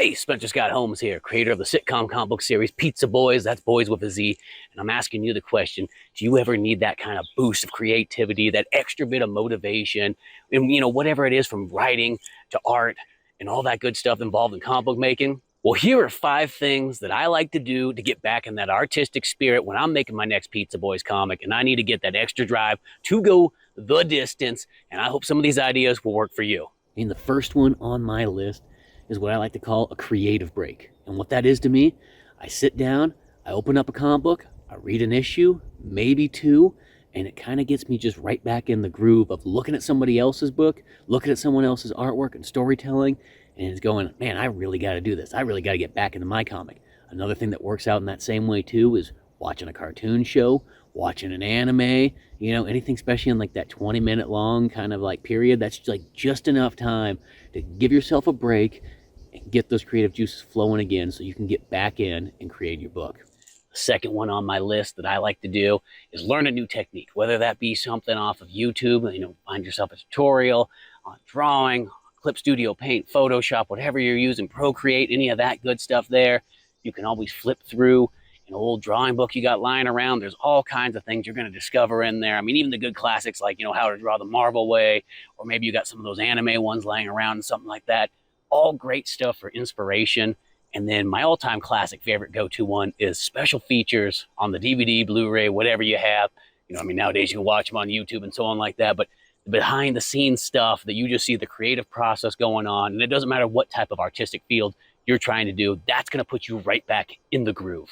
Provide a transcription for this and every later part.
Hey, Spencer Scott Holmes here, creator of the sitcom comic book series Pizza Boys, that's Boys with a Z. And I'm asking you the question, do you ever need that kind of boost of creativity, that extra bit of motivation, and whatever it is from writing to art and all that good stuff involved in comic book making? Well, here are 5 things that I like to do to get back in that artistic spirit when I'm making my next Pizza Boys comic, and I need to get that extra drive to go the distance, and I hope some of these ideas will work for you. And the first one on my list is what I like to call a creative break. And what that is to me, I sit down, I open up a comic book, I read an issue, maybe 2, and it kind of gets me just right back in the groove of looking at somebody else's book, looking at someone else's artwork and storytelling, and it's going, man, I really got to do this. I really got to get back into my comic. Another thing that works out in that same way too is watching a cartoon show, watching an anime, anything especially in like that 20-minute long kind of like period. That's like just enough time to give yourself a break and get those creative juices flowing again so you can get back in and create your book. The second one on my list that I like to do is learn a new technique, whether that be something off of YouTube, find yourself a tutorial on drawing, Clip Studio Paint, Photoshop, whatever you're using, Procreate, any of that good stuff there. You can always flip through an old drawing book you got lying around. There's all kinds of things you're going to discover in there. I mean, even the good classics like, How to Draw the Marvel Way, or maybe you got some of those anime ones laying around and something like that. All great stuff for inspiration. And then my all-time classic favorite go-to one is special features on the DVD, Blu-ray, whatever you have. Nowadays you can watch them on YouTube and so on like that, but the behind-the-scenes stuff that you just see the creative process going on, and it doesn't matter what type of artistic field you're trying to do, that's going to put you right back in the groove.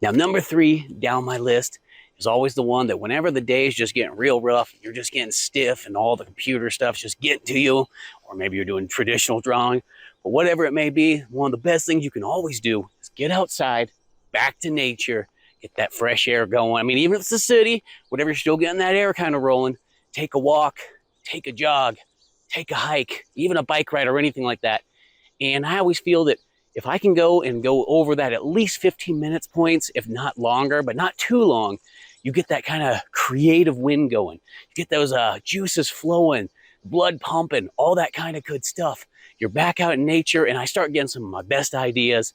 Now, number 3 down my list is always the one that whenever the day is just getting real rough, you're just getting stiff and all the computer stuff's just getting to you, or maybe you're doing traditional drawing, but whatever it may be, one of the best things you can always do is get outside, back to nature, get that fresh air going. I mean, even if it's a city, whatever, you're still getting that air kind of rolling. Take a walk, take a jog, take a hike, even a bike ride or anything like that. And I always feel that if I can go over that at least 15 minutes points, if not longer, but not too long, you get that kind of creative wind going. You get those juices flowing, blood pumping, all that kind of good stuff. You're back out in nature, and I start getting some of my best ideas.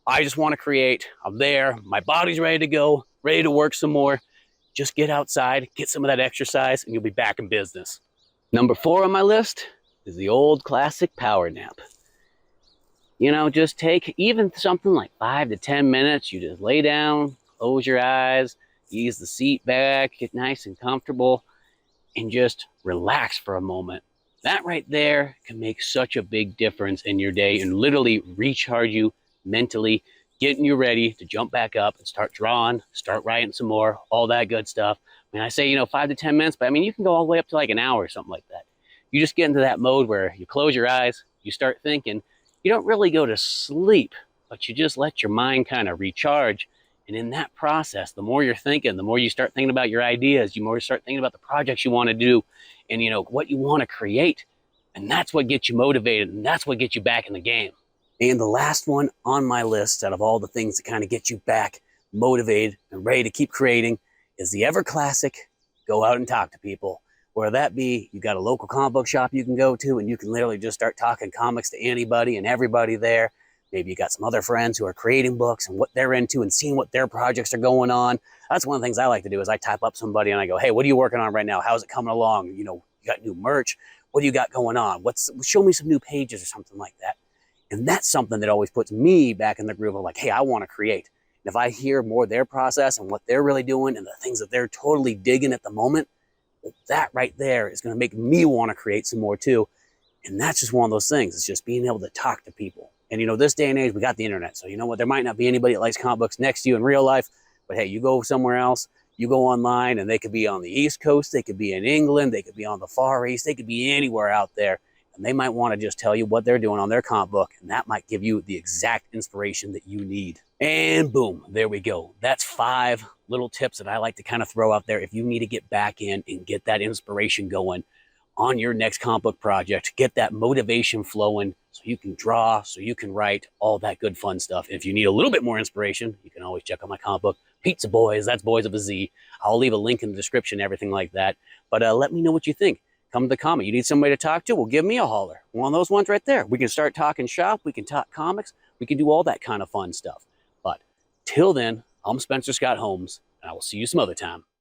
I just want to create. I'm there. My body's ready to go, ready to work some more. Just get outside, get some of that exercise, and you'll be back in business. Number 4 on my list is the old classic power nap. Just take even something like 5 to 10 minutes. You just lay down, close your eyes, ease the seat back, get nice and comfortable, and just relax for a moment. That right there can make such a big difference in your day and literally recharge you mentally, getting you ready to jump back up and start drawing, start writing some more, all that good stuff. I mean, I say, 5 to 10 minutes, but I mean, you can go all the way up to like an hour or something like that. You just get into that mode where you close your eyes, you start thinking. You don't really go to sleep, but you just let your mind kind of recharge. And in that process, the more you're thinking, the more you start thinking about your ideas, the more you start thinking about the projects you want to do and, what you want to create. And that's what gets you motivated, and that's what gets you back in the game. And the last one on my list out of all the things that kind of get you back motivated and ready to keep creating is the ever classic, go out and talk to people. Whether that be, you got a local comic book shop you can go to and you can literally just start talking comics to anybody and everybody there. Maybe you got some other friends who are creating books and what they're into and seeing what their projects are going on. That's one of the things I like to do is I type up somebody and I go, hey, what are you working on right now? How's it coming along? You got new merch. What do you got going on? Show me some new pages or something like that. And that's something that always puts me back in the groove of like, hey, I want to create. And if I hear more of their process and what they're really doing and the things that they're totally digging at the moment, well, that right there is going to make me want to create some more too. And that's just one of those things. It's just being able to talk to people. And this day and age, we got the internet. So there might not be anybody that likes comic books next to you in real life, but hey, you go somewhere else, you go online, and they could be on the East Coast, they could be in England, they could be on the Far East, they could be anywhere out there. And they might want to just tell you what they're doing on their comic book, and that might give you the exact inspiration that you need. And boom, there we go. That's 5 little tips that I like to kind of throw out there if you need to get back in and get that inspiration going on your next comic book project, get that motivation flowing so you can draw, so you can write, all that good fun stuff. If you need a little bit more inspiration, you can always check out my comic book, Pizza Boys, that's Boys with a Z. I'll leave a link in the description, everything like that. But let me know what you think. come to the comic. You need somebody to talk to? Well, give me a holler. One of those ones right there. We can start talking shop. We can talk comics. We can do all that kind of fun stuff. But till then, I'm Spencer Scott Holmes, and I will see you some other time.